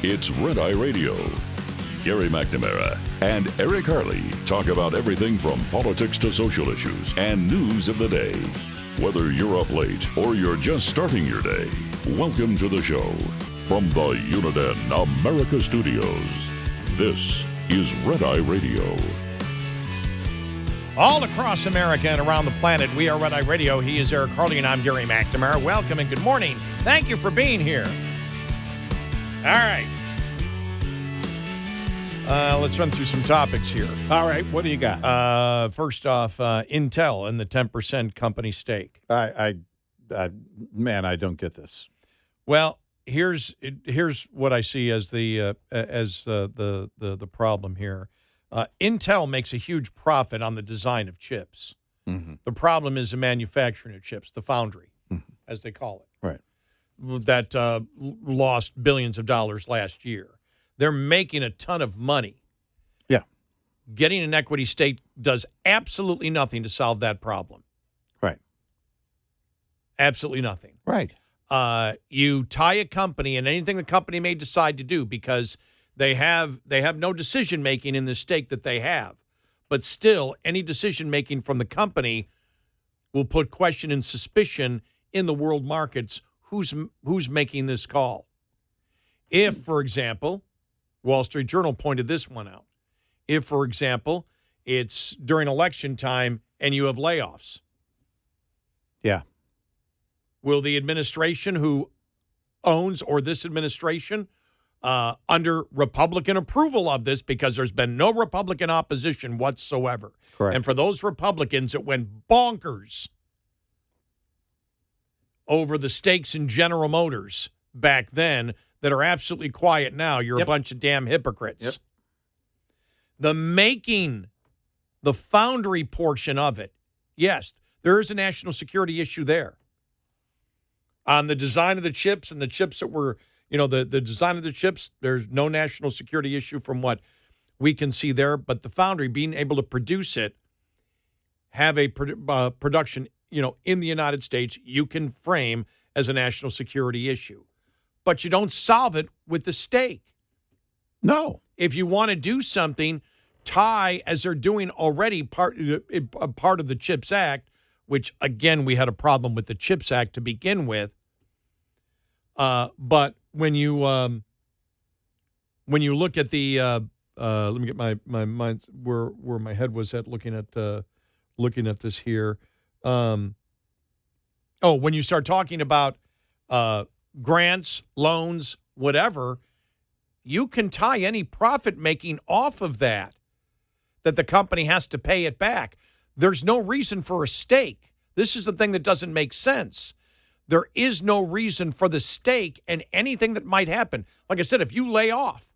It's Red Eye Radio. Gary McNamara and Eric Harley talk about everything from politics to social issues and news of the day. Whether you're up late or you're just starting your day, welcome to the show. From the Uniden America Studios, this is Red Eye Radio. All across America and around the planet, we are Red Eye Radio. He is Eric Harley, and I'm Gary McNamara. Welcome and good morning. Thank you for being here. All right. Let's run through some topics here. All right, what do you got? First off, Intel and the 10% company stake. I don't get this. Well, here's what I see as the problem here. Intel makes a huge profit on the design of chips. Mm-hmm. The problem is the manufacturing of chips, the foundry, as they call it. Right. That lost billions of dollars last year. They're making a ton of money. Yeah. Getting an equity stake does absolutely nothing to solve that problem. Right. Absolutely nothing. Right. You tie a company and anything the company may decide to do because they have no decision-making in the stake that they have. But still, any decision-making from the company will put question and suspicion in the world markets. Who's making this call? If, for example, Wall Street Journal pointed this one out. If, for example, it's during election time and you have layoffs. Yeah. Will the administration who owns, or this administration, under Republican approval of this, because there's been no Republican opposition whatsoever. Correct. And for those Republicans, it went bonkers over the stakes in General Motors back then that are absolutely quiet now. You're a bunch of damn hypocrites. Yep. The foundry portion of it, yes, there is a national security issue there. On the design of the chips and the chips that were, the design of the chips, there's no national security issue from what we can see there. But the foundry, being able to produce it, have a production, in the United States, you can frame as a national security issue. But you don't solve it with the stake. No. If you want to do something, tie, as they're doing already, part of the CHIPS Act, which, again, we had a problem with the CHIPS Act to begin with. But when you look at the let me get my mind where my head was at looking at this here. When you start talking about grants, loans, whatever, you can tie any profit making off of that the company has to pay it back. There's no reason for a stake. This is the thing that doesn't make sense. There is no reason for the stake and anything that might happen. Like I said, if you lay off,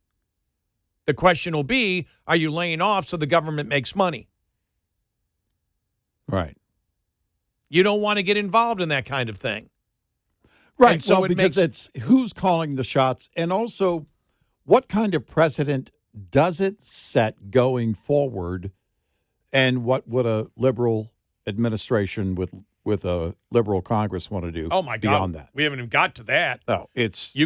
the question will be, are you laying off so the government makes money? Right. You don't want to get involved in that kind of thing. Right. And so because it's who's calling the shots, and also what kind of precedent does it set going forward, and what would a liberal administration with a liberal Congress want to do? Oh my God! Beyond that, we haven't even got to that. No, it's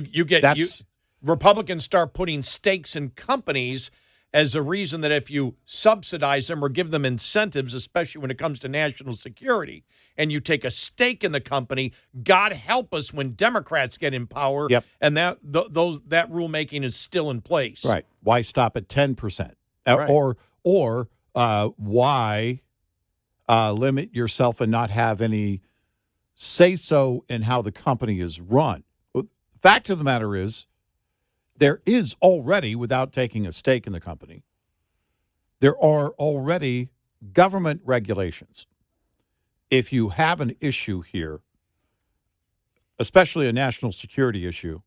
Republicans start putting stakes in companies as a reason that if you subsidize them or give them incentives, especially when it comes to national security, and you take a stake in the company, God help us when Democrats get in power. Yep. And that rulemaking is still in place. Right. Why stop at 10%? Right. Or why limit yourself and not have any say-so in how the company is run? Fact of the matter is, there is already, without taking a stake in the company, there are already government regulations. If you have an issue here, especially a national security issue,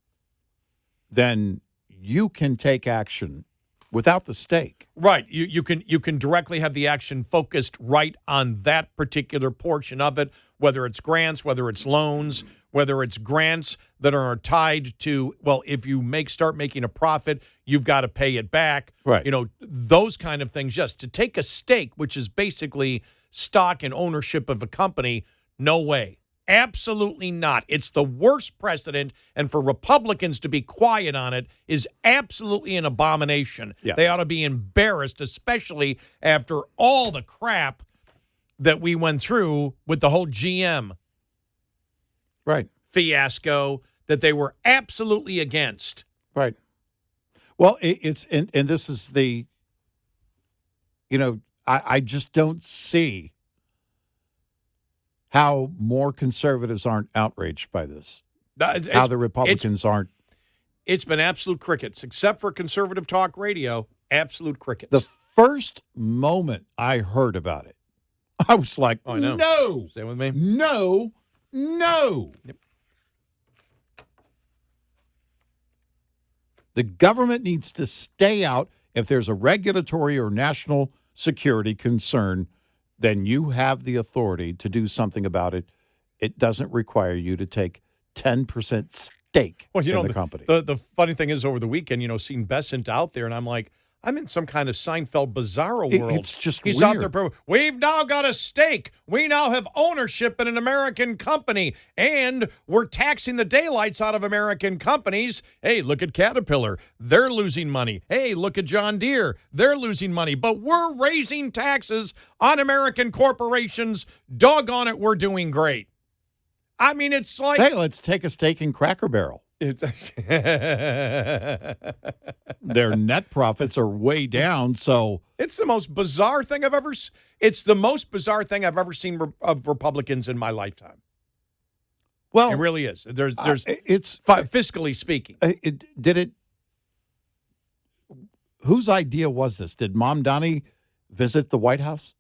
then you can take action without the stake. Right. You can directly have the action focused right on that particular portion of it, whether it's grants, whether it's loans, whether it's grants that are tied to, well, if you start making a profit, you've got to pay it back. Right. Those kind of things. Yes, to take a stake, which is basically stock and ownership of a company, no way. Absolutely not. It's the worst precedent, and for Republicans to be quiet on it is absolutely an abomination. Yeah. They ought to be embarrassed, especially after all the crap that we went through with the whole GM Right. fiasco that they were absolutely against. Right. Well, it's and this is the, I just don't see how more conservatives aren't outraged by this. How the Republicans aren't. It's been absolute crickets, except for conservative talk radio, absolute crickets. The first moment I heard about it, I was like, I know. No. Stay with me. No. Yep. The government needs to stay out. If there's a regulatory or national security concern, then you have the authority to do something about it. It doesn't require you to take 10% stake in the company. The funny thing is, over the weekend, seeing Bessent out there, and I'm like, I'm in some kind of Seinfeld Bizarro world. It's just He's weird. out there. We've now got a stake. We now have ownership in an American company, and we're taxing the daylights out of American companies. Hey, look at Caterpillar. They're losing money. Hey, look at John Deere. They're losing money. But we're raising taxes on American corporations. Doggone it, we're doing great. I mean, it's like... Hey, let's take a stake in Cracker Barrel. Their net profits are way down, so it's the most bizarre thing I've ever seen. It's the most bizarre thing I've ever seen of Republicans in my lifetime. Well, it really is. There's it's fiscally speaking. Whose idea was this? Did Mamdani visit the White House?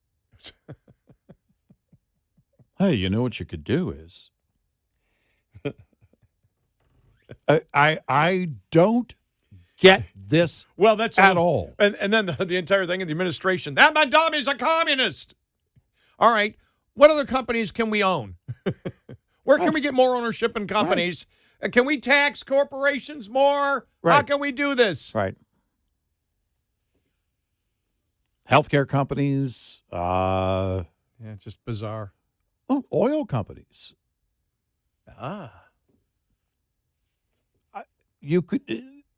Hey, you know what you could do is I don't get this that's at all. And then the entire thing in the administration, that Mamdani's a communist. All right. What other companies can we own? Where can we get more ownership in companies? Right. Can we tax corporations more? Right. How can we do this? Right. Healthcare companies. Just bizarre. Oil companies. You could.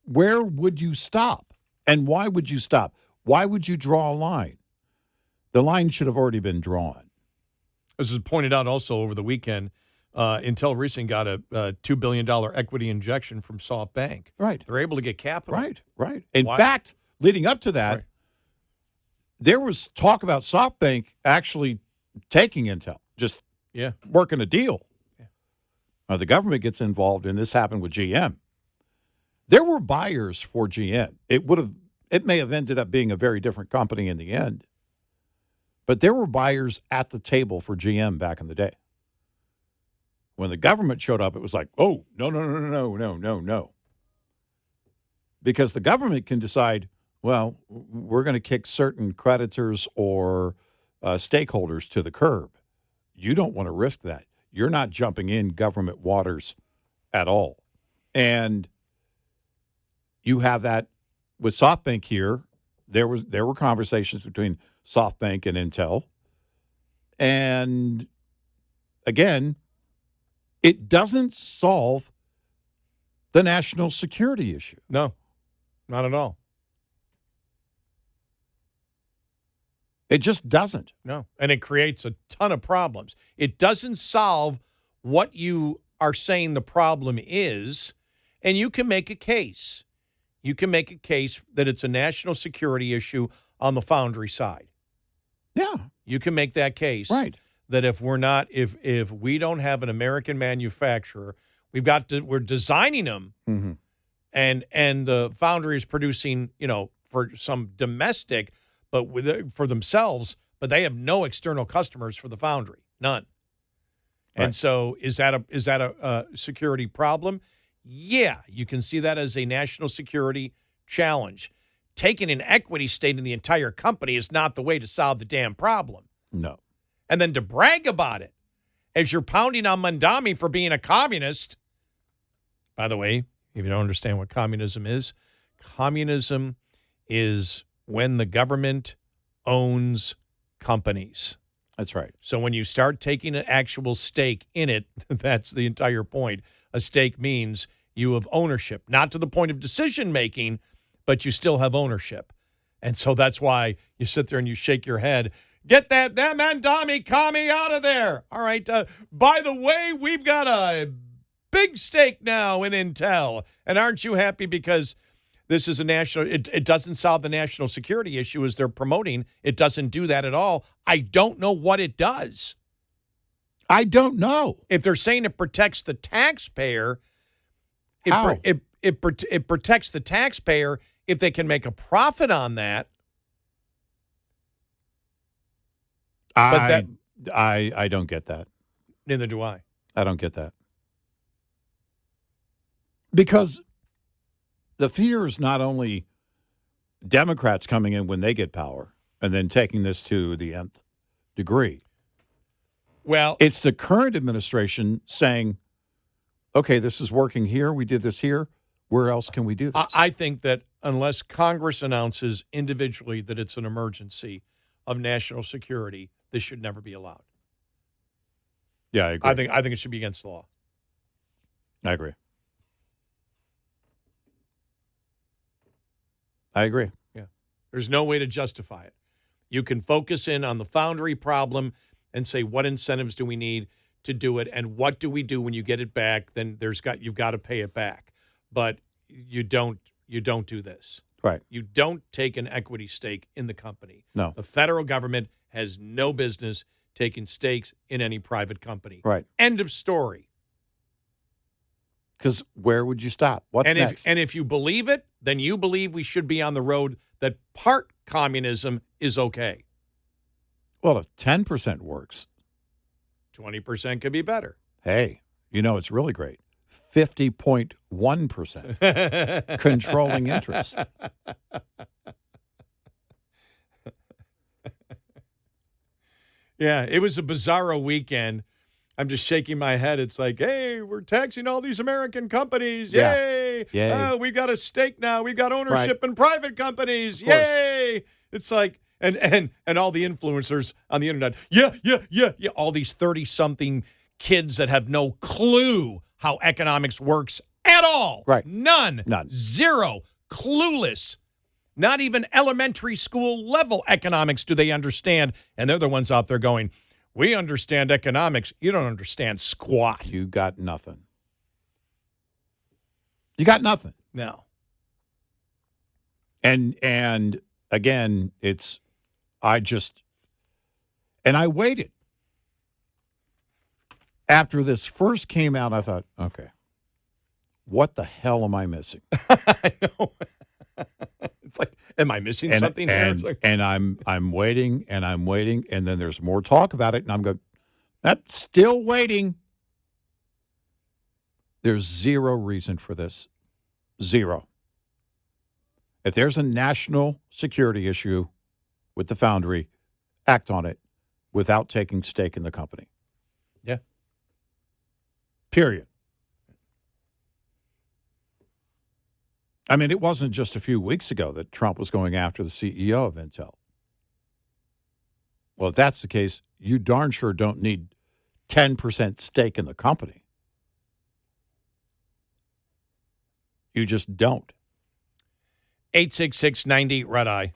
Where would you stop? And why would you stop? Why would you draw a line? The line should have already been drawn. As was pointed out also over the weekend, Intel recently got a $2 billion equity injection from SoftBank. Right. They're able to get capital. Right. In fact, leading up to that, there was talk about SoftBank actually taking Intel, just working a deal. Yeah. The government gets involved, and this happened with GM. There were buyers for GM. It may have ended up being a very different company in the end, but there were buyers at the table for GM back in the day. When the government showed up, it was like, oh, no. Because the government can decide, well, we're going to kick certain creditors or stakeholders to the curb. You don't want to risk that. You're not jumping in government waters at all. And you have that with SoftBank here. There were conversations between SoftBank and Intel. And again, it doesn't solve the national security issue. No, not at all. It just doesn't. No, and it creates a ton of problems. It doesn't solve what you are saying the problem is, and you can make a case. You can make a case that it's a national security issue on the foundry side. Yeah. You can make that case. Right. That if we don't have an American manufacturer, we're designing them, mm-hmm. and the foundry is producing, for some domestic, but for themselves, but they have no external customers for the foundry, none. Right. And so is that a security problem? Yeah, you can see that as a national security challenge. Taking an equity stake in the entire company is not the way to solve the damn problem. No. And then to brag about it as you're pounding on Mamdani for being a communist. By the way, if you don't understand what communism is when the government owns companies. That's right. So when you start taking an actual stake in it, that's the entire point. A stake means you have ownership, not to the point of decision making, but you still have ownership. And so that's why you sit there and you shake your head. Get that Mamdani commie out of there. All right. By the way, we've got a big stake now in Intel. And aren't you happy because this is a national, it doesn't solve the national security issue as they're promoting. It doesn't do that at all. I don't know what it does. I don't know. If they're saying it protects the taxpayer, How? It protects the taxpayer if they can make a profit on that. I don't get that. Neither do I. I don't get that. Because the fear is not only Democrats coming in when they get power and then taking this to the nth degree. Well, It's the current administration saying, okay, this is working here. We did this here. Where else can we do this? I think that unless Congress announces individually that it's an emergency of national security, this should never be allowed. Yeah, I agree. I think it should be against the law. I agree. I agree. Yeah. There's no way to justify it. You can focus in on the foundry problem and say, what incentives do we need to do it, and what do we do when you get it back? Then you've got to pay it back. But you don't do this. Right. You don't take an equity stake in the company. No. The federal government has no business taking stakes in any private company. Right. End of story. Because where would you stop? What's next? And if you believe it, then you believe we should be on the road that part communism is okay. Well, if 10% works, 20% could be better. hey, it's really great. 50.1% controlling interest. Yeah, it was a bizarro weekend. I'm just shaking my head. It's like, hey, we're taxing all these American companies. Yeah. Yay. Yay. Oh, we got a stake now. We got ownership in private companies. course. Yay. It's like, and all the influencers on the internet. Yeah. All these 30-something kids that have no clue how economics works at all. Right. None. None. Zero. Clueless. Not even elementary school level economics do they understand. And they're the ones out there going, we understand economics. You don't understand squat. You got nothing. You got nothing. No. And again, I waited. After this first came out, I thought, okay, what the hell am I missing? I know. It's like, am I missing something here? It's like, And I'm waiting, and I'm waiting, and then there's more talk about it, and I'm going, that's still waiting. There's zero reason for this. Zero. If there's a national security issue with the foundry, act on it without taking stake in the company. yeah. Period. I mean, it wasn't just a few weeks ago that Trump was going after the CEO of Intel. Well, if that's the case, you darn sure don't need 10% stake in the company. You just don't. 866-90 Red Eye.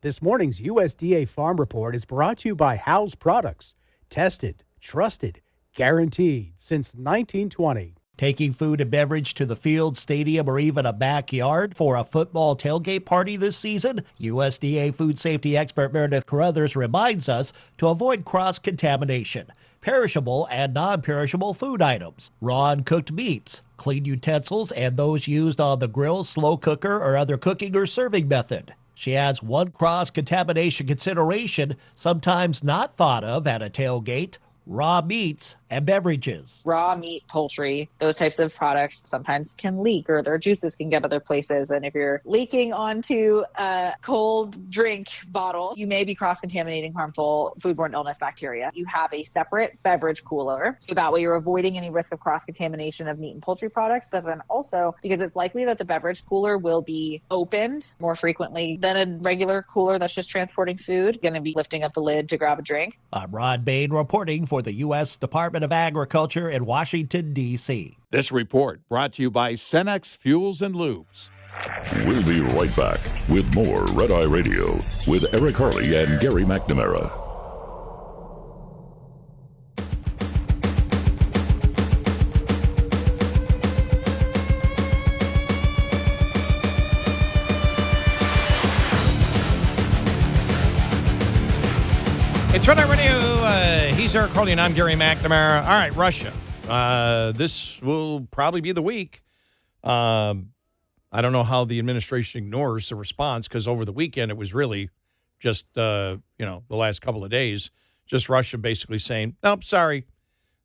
This morning's USDA Farm Report is brought to you by House Products. Tested, trusted, guaranteed since 1920. Taking food and beverage to the field, stadium, or even a backyard for a football tailgate party this season? USDA food safety expert Meredith Carruthers reminds us to avoid cross-contamination. Perishable and non-perishable food items, raw and cooked meats, clean utensils, and those used on the grill, slow cooker, or other cooking or serving method. She adds one cross-contamination consideration sometimes not thought of at a tailgate: raw meats and beverages. Raw meat, poultry, those types of products sometimes can leak, or their juices can get other places. And if you're leaking onto a cold drink bottle, you may be cross-contaminating harmful foodborne illness bacteria. You have a separate beverage cooler, so that way you're avoiding any risk of cross-contamination of meat and poultry products. But then also, because it's likely that the beverage cooler will be opened more frequently than a regular cooler that's just transporting food, going to be lifting up the lid to grab a drink. I'm Ron Bain reporting for the U.S. Department of Agriculture in Washington, D.C. This report brought to you by Cenex Fuels and Lubes. We'll be right back with more Red Eye Radio with Eric Harley and Gary McNamara. It's Red Eye Radio. He's Eric Harley, and I'm Gary McNamara. All right, Russia. This will probably be the week. I don't know how the administration ignores the response, because over the weekend it was really just, the last couple of days, just Russia basically saying, nope, sorry.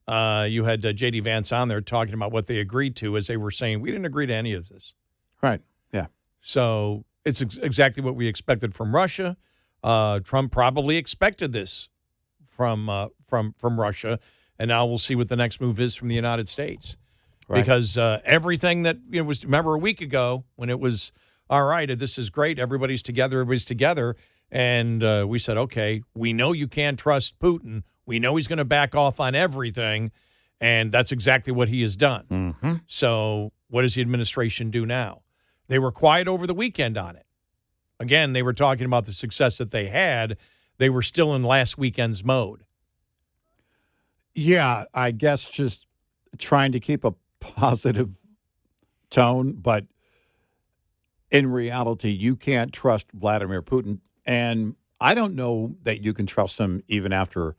You had J.D. Vance on there talking about what they agreed to, as they were saying, we didn't agree to any of this. Right, yeah. So it's exactly what we expected from Russia. Trump probably expected this from Russia, and now we'll see what the next move is from the United States. Right. Because everything that was, remember a week ago when it was, all right, this is great, everybody's together, and we said, okay, we know you can't trust Putin. We know he's going to back off on everything, and that's exactly what he has done. Mm-hmm. So what does the administration do now? They were quiet over the weekend on it. Again, they were talking about the success that they had. They were still in last weekend's mode. Yeah, I guess just trying to keep a positive tone, but in reality, you can't trust Vladimir Putin. And I don't know that you can trust him even after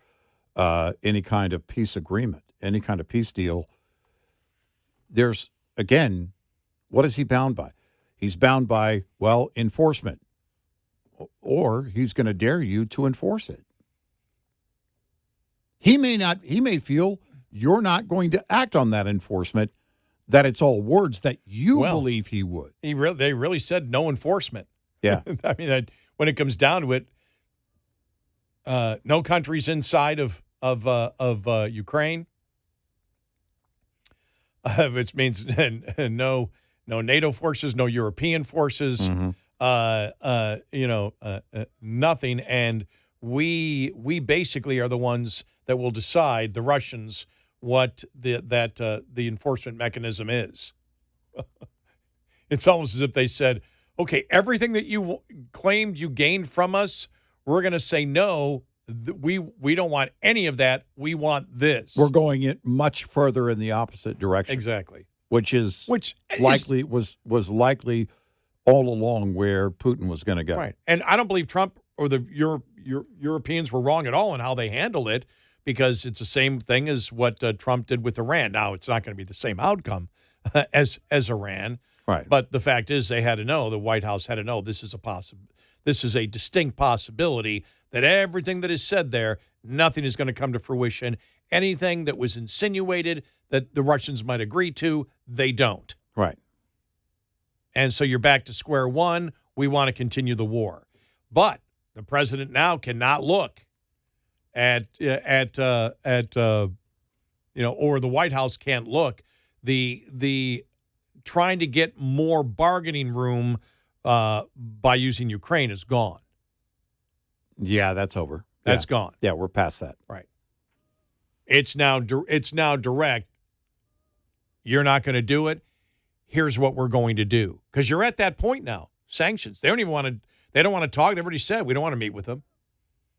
any kind of peace agreement, any kind of peace deal. There's, again, what is he bound by? He's bound by, well, enforcement. Or he's going to dare you to enforce it. He may feel you're not going to act on that enforcement, that it's all words that you believe he would. They really said no enforcement. Yeah. I mean, when it comes down to it, no countries inside of Ukraine, which means no NATO forces, no European forces. Mm-hmm. Nothing. And we basically are the ones that will decide, the Russians, what the enforcement mechanism is. It's almost as if they said, okay, everything that you claimed you gained from us, we're going to say no. We don't want any of that. We want this. We're going it much further in the opposite direction. Exactly. Which likely was likely all along where Putin was going to go. Right. And I don't believe Trump or the Europeans were wrong at all in how they handled it, because it's the same thing as what Trump did with Iran. Now, it's not going to be the same outcome as Iran. Right. But the fact is, they had to know, the White House had to know, this is a distinct possibility that everything that is said there, nothing is going to come to fruition. Anything that was insinuated that the Russians might agree to, they don't. Right. And so you're back to square one. We want to continue the war. But the president now cannot look or the White House can't look. The trying to get more bargaining room by using Ukraine is gone. Yeah, that's over. That's gone. Yeah, we're past that. Right. It's now direct. You're not going to do it. Here's what we're going to do. Because you're at that point now. Sanctions. They don't want to talk. They've already said we don't want to meet with him.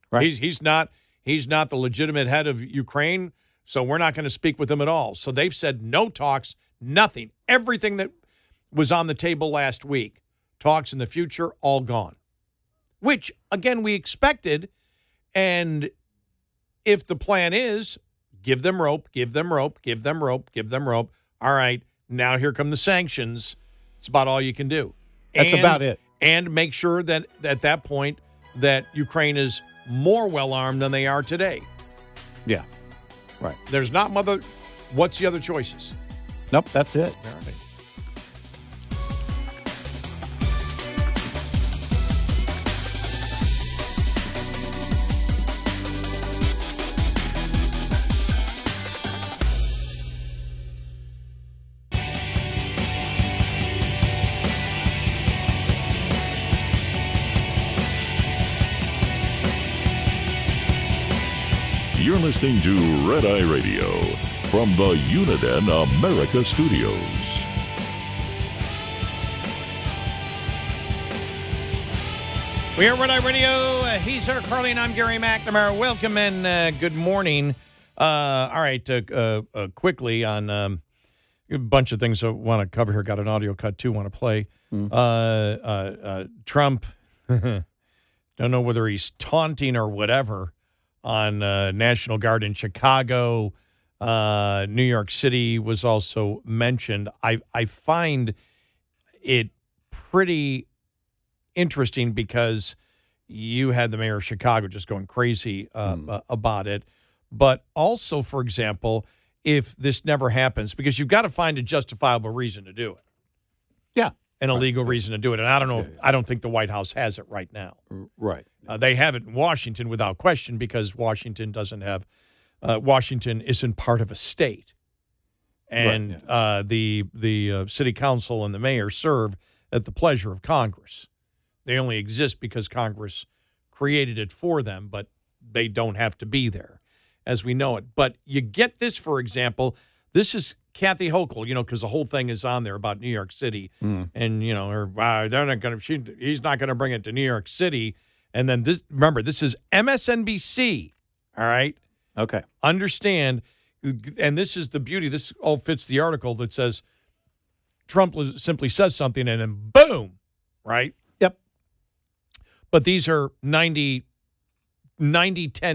Right. He's not the legitimate head of Ukraine, so we're not going to speak with him at all. So they've said no talks, nothing. Everything that was on the table last week, talks in the future, all gone. Which, again, we expected. And if the plan is give them rope, give them rope, give them rope, give them rope, all right, now here come the sanctions. It's about all you can do. That's about it. And make sure that at that point that Ukraine is more well-armed than they are today. Yeah. Right. There's not mother. What's the other choices? Nope, that's it. All right. You're listening to Red Eye Radio from the Uniden America Studios. We are Red Eye Radio. He's Eric Harley, and I'm Gary McNamara. Welcome and good morning. All right, quickly on a bunch of things I want to cover here. Got an audio cut, too, want to play. Trump, don't know whether he's taunting or whatever, on National Guard in Chicago. New York City was also mentioned. I find it pretty interesting because you had the mayor of Chicago just going crazy about it. But also, for example, if this never happens, because you've got to find a justifiable reason to do it. Yeah. And a legal reason to do it. And I don't know I don't think the White House has it right now. Right. They have it in Washington without question because Washington doesn't have Washington isn't part of a state. And the city council and the mayor serve at the pleasure of Congress. They only exist because Congress created it for them, but they don't have to be there as we know it. But you get this, for example, this is Kathy Hochul, because the whole thing is on there about New York City. And, they're not going to, he's not going to bring it to New York City. And then this, remember, this is MSNBC. All right. Okay. Understand. And this is the beauty. This all fits the article that says Trump simply says something and then boom. Right. Yep. But these are 90-10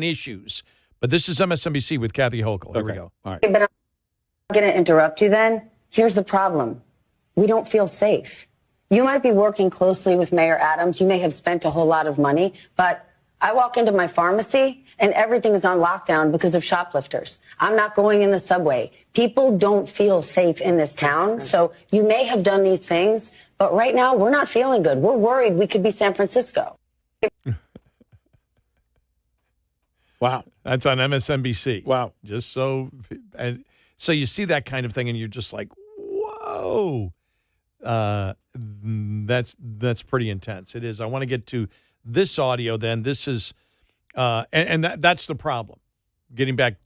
issues. But this is MSNBC with Kathy Hochul. Here we go. All right. But I'm going to interrupt you then. Here's the problem. We don't feel safe. You might be working closely with Mayor Adams. You may have spent a whole lot of money, but I walk into my pharmacy and everything is on lockdown because of shoplifters. I'm not going in the subway. People don't feel safe in this town. So you may have done these things, but right now we're not feeling good. We're worried we could be San Francisco. Wow. That's on MSNBC. Wow. Just so you see that kind of thing and you're just like, whoa. That's pretty intense. It is. I want to get to this audio then. This is that's the problem. Getting back,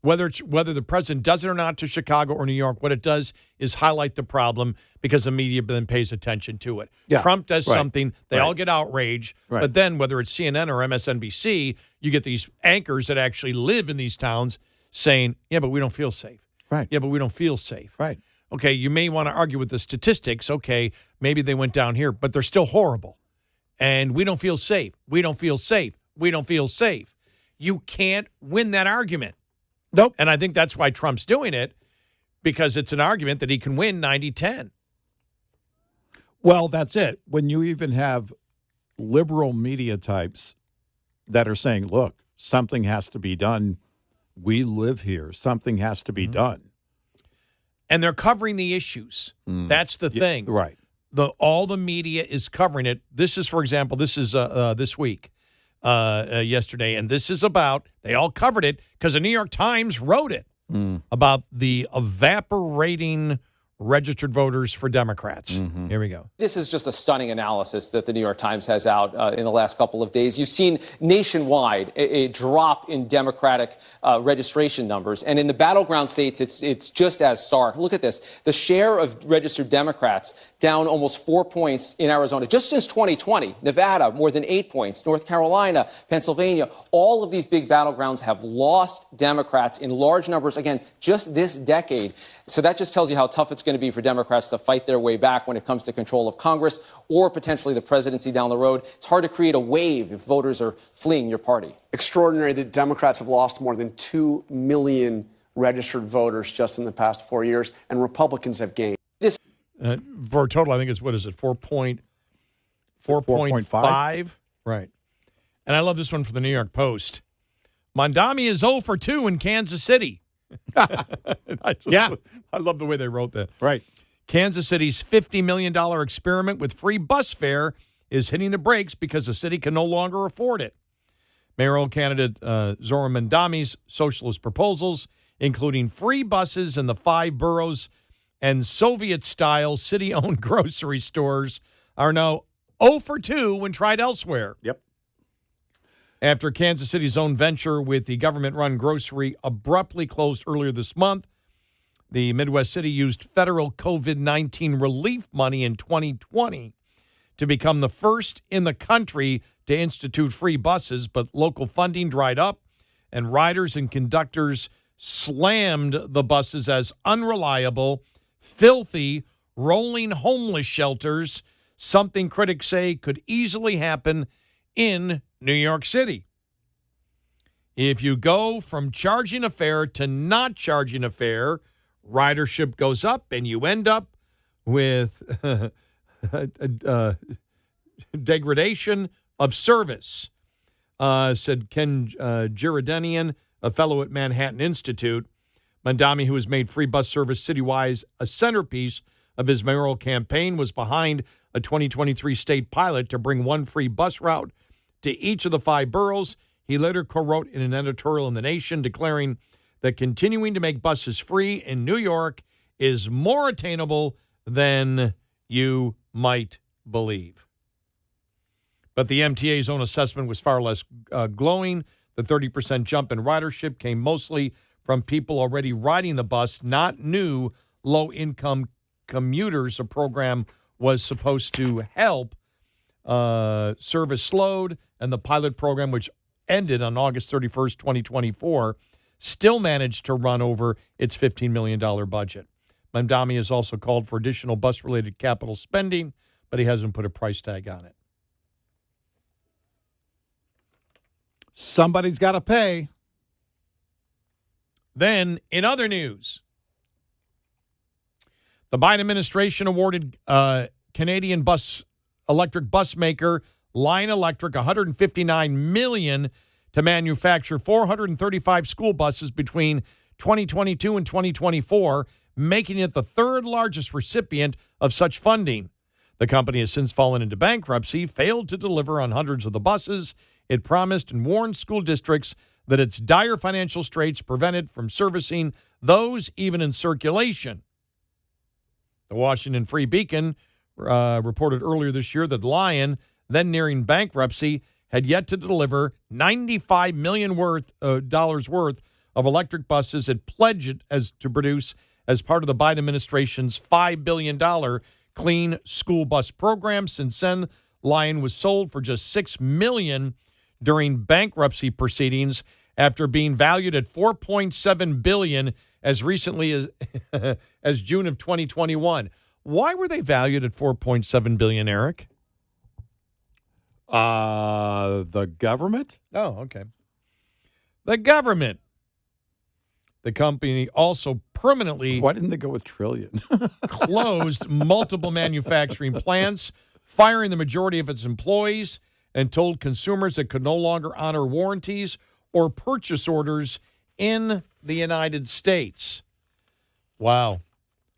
whether the president does it or not to Chicago or New York, what it does is highlight the problem because the media then pays attention to it. Yeah. Trump does Right. something, they all get outraged, Right. but then whether it's CNN or MSNBC, you get these anchors that actually live in these towns saying, yeah, but we don't feel safe. Right. Yeah, but we don't feel safe. Right. Okay, you may want to argue with the statistics. Okay, maybe they went down here, but they're still horrible. And we don't feel safe. We don't feel safe. We don't feel safe. You can't win that argument. Nope. And I think that's why Trump's doing it, because it's an argument that he can win 90-10. Well, that's it. When you even have liberal media types that are saying, look, something has to be done. We live here. Something has to be done. And they're covering the issues. That's the thing. Right. All the media is covering it. This is, for example, this is this week, yesterday, and this is about, they all covered it because the New York Times wrote it about the evaporating registered voters for Democrats. Here we go. This is just a stunning analysis that the New York Times has out in the last couple of days. You've seen nationwide a drop in Democratic registration numbers. And in the battleground states, it's just as stark. Look at this. The share of registered Democrats down almost 4 points in Arizona. Just since 2020, Nevada, more than 8 points. North Carolina, Pennsylvania, all of these big battlegrounds have lost Democrats in large numbers, again, just this decade. So that just tells you how tough it's going to be for Democrats to fight their way back when it comes to control of Congress or potentially the presidency down the road. It's hard to create a wave if voters are fleeing your party. Extraordinary that Democrats have lost more than 2 million registered voters just in the past 4 years, and Republicans have gained. This For a total, I think it's, 4.5? Right. And I love this one from the New York Post. Mamdani is 0 for 2 in Kansas City. Yeah. I love the way they wrote that. Right. Kansas City's $50 million experiment with free bus fare is hitting the brakes because the city can no longer afford it. Mayoral candidate Zora Mamdani's socialist proposals, including free buses in the 5 boroughs and Soviet-style city-owned grocery stores, are now 0 for 2 when tried elsewhere. Yep. After Kansas City's own venture with the government-run grocery abruptly closed earlier this month, the Midwest city used federal COVID-19 relief money in 2020 to become the first in the country to institute free buses, but local funding dried up, and riders and conductors slammed the buses as unreliable, filthy, rolling homeless shelters, something critics say could easily happen in New York City. If you go from charging a fare to not charging a fare, ridership goes up, and you end up with degradation of service, said Ken Giradenian, a fellow at Manhattan Institute. Mamdani, who has made free bus service citywide a centerpiece of his mayoral campaign, was behind a 2023 state pilot to bring one free bus route to each of the 5 boroughs. He later co-wrote in an editorial in The Nation declaring that continuing to make buses free in New York is more attainable than you might believe. But the MTA's own assessment was far less glowing. The 30% jump in ridership came mostly from people already riding the bus, not new low-income commuters. A program was supposed to help. Service slowed, and the pilot program, which ended on August 31st, 2024, still managed to run over its $15 million budget. Mamdani has also called for additional bus-related capital spending, but he hasn't put a price tag on it. Somebody's got to pay. Then, in other news, the Biden administration awarded Canadian electric bus maker Lion Electric $159 million to manufacture 435 school buses between 2022 and 2024, making it the 3rd largest recipient of such funding. The company has since fallen into bankruptcy, failed to deliver on hundreds of the buses it promised, and warned school districts that its dire financial straits prevented from servicing those even in circulation. The Washington Free Beacon reported earlier this year that Lion, then nearing bankruptcy, had yet to deliver $95 million worth of electric buses it pledged to produce as part of the Biden administration's $5 billion clean school bus program. Since then, Lion was sold for just $6 million during bankruptcy proceedings after being valued at $4.7 billion as recently as June of 2021. Why were they valued at $4.7 billion, Eric? The government? Oh, okay. The government. The company also permanently Why didn't they go with trillion? closed multiple manufacturing plants, firing the majority of its employees, and told consumers it could no longer honor warranties or purchase orders in the United States. Wow.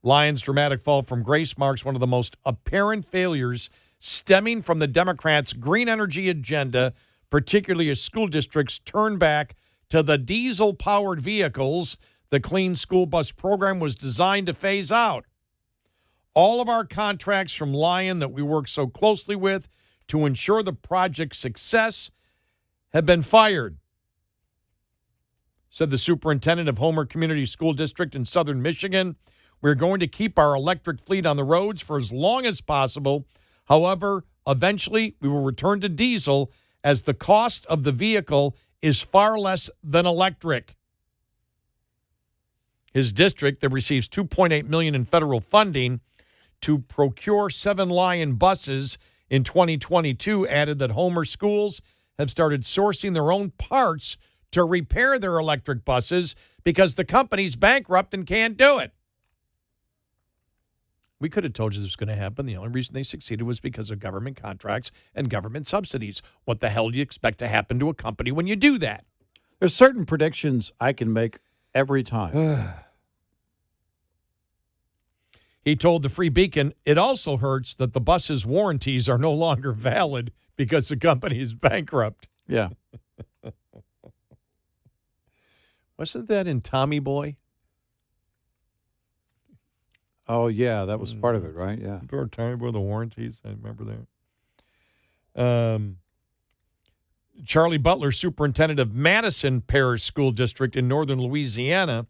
Lion's dramatic fall from grace marks one of the most apparent failures stemming from the Democrats' green energy agenda, particularly as school districts turn back to the diesel-powered vehicles the Clean School Bus program was designed to phase out. All of our contracts from Lion that we work so closely with to ensure the project's success have been fired, said the superintendent of Homer Community School District in southern Michigan. We're going to keep our electric fleet on the roads for as long as possible. However, eventually we will return to diesel as the cost of the vehicle is far less than electric. His district, that receives $2.8 million in federal funding to procure 7 Lion buses in 2022, added that Homer schools have started sourcing their own parts to repair their electric buses because the company's bankrupt and can't do it. We could have told you this was going to happen. The only reason they succeeded was because of government contracts and government subsidies. What the hell do you expect to happen to a company when you do that? There's certain predictions I can make every time. He told the Free Beacon, it also hurts that the bus's warranties are no longer valid because the company is bankrupt. Yeah. Wasn't that in Tommy Boy? Oh, yeah, that was part of it, right? Yeah. Remember Tommy Boy, the warranties? I remember that. Charlie Butler, superintendent of Madison Parish School District in northern Louisiana,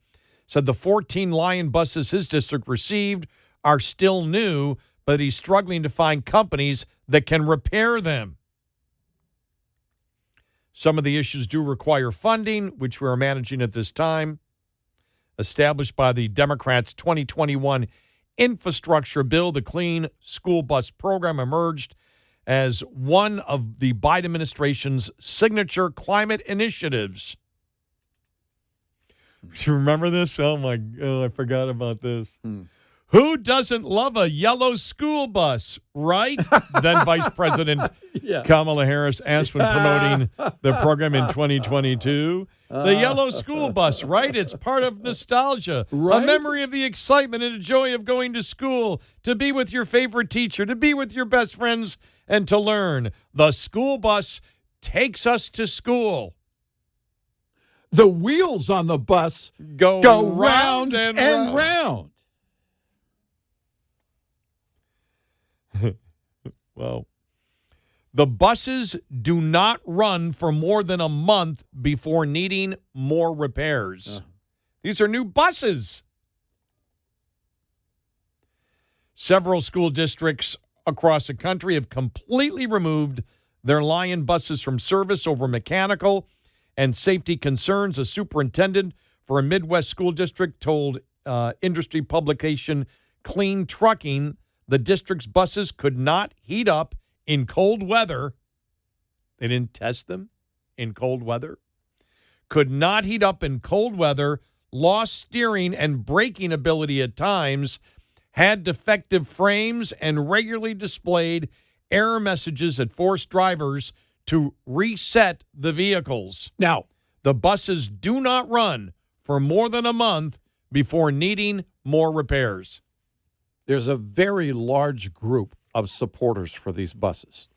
said the 14 Lion buses his district received are still new, but he's struggling to find companies that can repair them. Some of the issues do require funding, which we are managing at this time. Established by the Democrats' 2021 infrastructure bill, the Clean School Bus Program emerged as one of the Biden administration's signature climate initiatives. You remember this? I forgot about this. Who doesn't love a yellow school bus, right? Then Vice President Kamala Harris asked when promoting the program in 2022. The yellow school bus, right? It's part of nostalgia, Right? a memory of the excitement and the joy of going to school, to be with your favorite teacher, to be with your best friends, and to learn. The school bus takes us to school. The wheels on the bus Go round and round. Well, the buses do not run for more than a month before needing more repairs. These are new buses. Several school districts across the country have completely removed their Lion buses from service over mechanical and safety concerns. A superintendent for a Midwest school district told industry publication Clean Trucking the district's buses could not heat up in cold weather. They didn't test them in cold weather. Could not heat up in cold weather, lost steering and braking ability at times, had defective frames, and regularly displayed error messages that forced drivers to reset the vehicles. Now, the buses do not run for more than a month before needing more repairs. There's a very large group of supporters for these buses.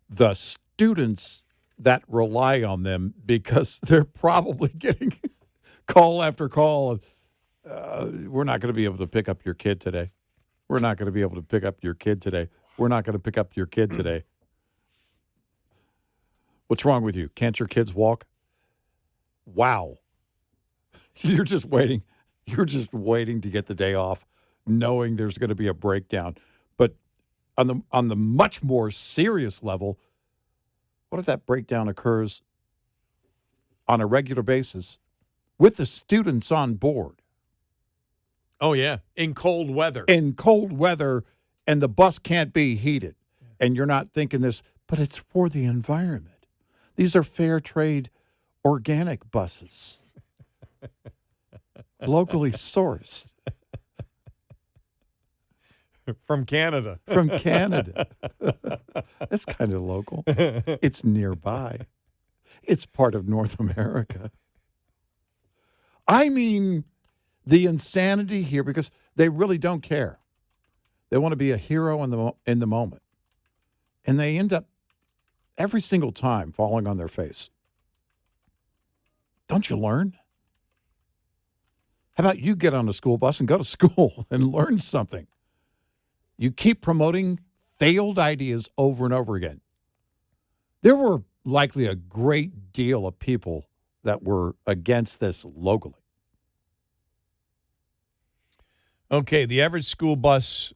The students that rely on them, because they're probably getting call after call. We're not going to be able to pick up your kid today. We're not going to be able to pick up your kid today. We're not going to pick up your kid today. What's wrong with you? Can't your kids walk? Wow. You're just waiting. You're just waiting to get the day off, knowing there's going to be a breakdown. But on the much more serious level, what if that breakdown occurs on a regular basis with the students on board? Oh, yeah, in cold weather. In cold weather, and the bus can't be heated. And you're not thinking this, but it's for the environment. These are fair trade organic buses, locally sourced. From Canada. From Canada. That's kind of local. It's nearby. It's part of North America. I mean, the insanity here, because they really don't care. They want to be a hero in the moment. And they end up every single time falling on their face. Don't you learn? How about you get on a school bus and go to school and learn something? You keep promoting failed ideas over and over again. There were likely a great deal of people that were against this locally. Okay, the average school bus,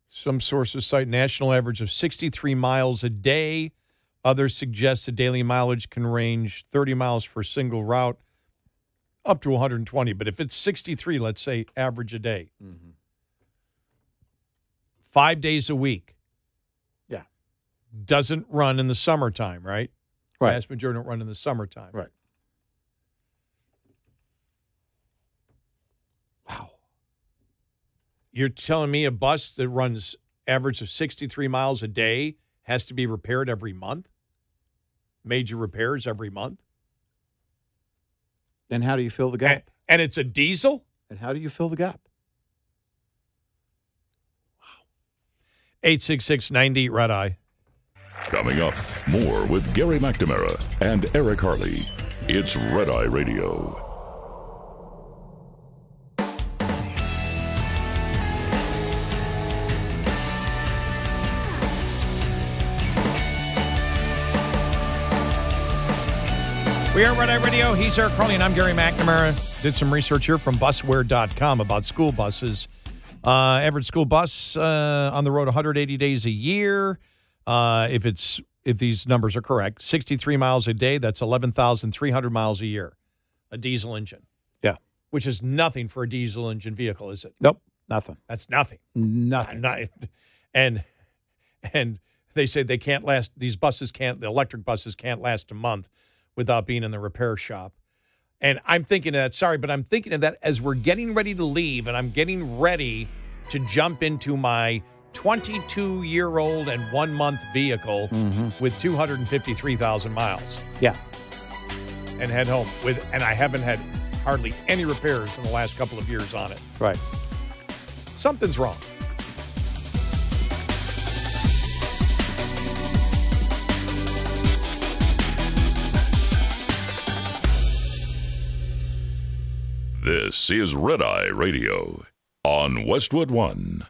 some sources cite national average of 63 miles a day. Others suggest the daily mileage can range 30 miles for a single route up to 120. But if it's 63, let's say average a day, 5 days a week. Yeah. Doesn't run in the summertime, right? Right. Vast majority don't run in the summertime. Right. Wow. You're telling me a bus that runs average of 63 miles a day has to be repaired every month? major repairs every month. And how do you fill the gap? And it's a diesel? And how do you fill the gap? 866-90 Red Eye. Coming up, more with Gary McNamara and Eric Harley. It's Red Eye Radio. We are Red Eye Radio. He's Eric Harley, and I'm Gary McNamara. Did some research here from busware.com about school buses. Average school bus on the road 180 days a year. If these numbers are correct, 63 miles a day, that's 11,300 miles a year. A diesel engine. Yeah. Which is nothing for a diesel engine vehicle, is it? Nope, nothing. That's nothing. Nothing. And they say they can't last, the electric buses can't last a month without being in the repair shop. And I'm thinking of that, I'm thinking of that as we're getting ready to leave, and I'm getting ready to jump into my 22-year-old and 1-month vehicle with 253,000 miles. Yeah. And head home and I haven't had hardly any repairs in the last couple of years on it. Right. Something's wrong. This is Red Eye Radio on Westwood One.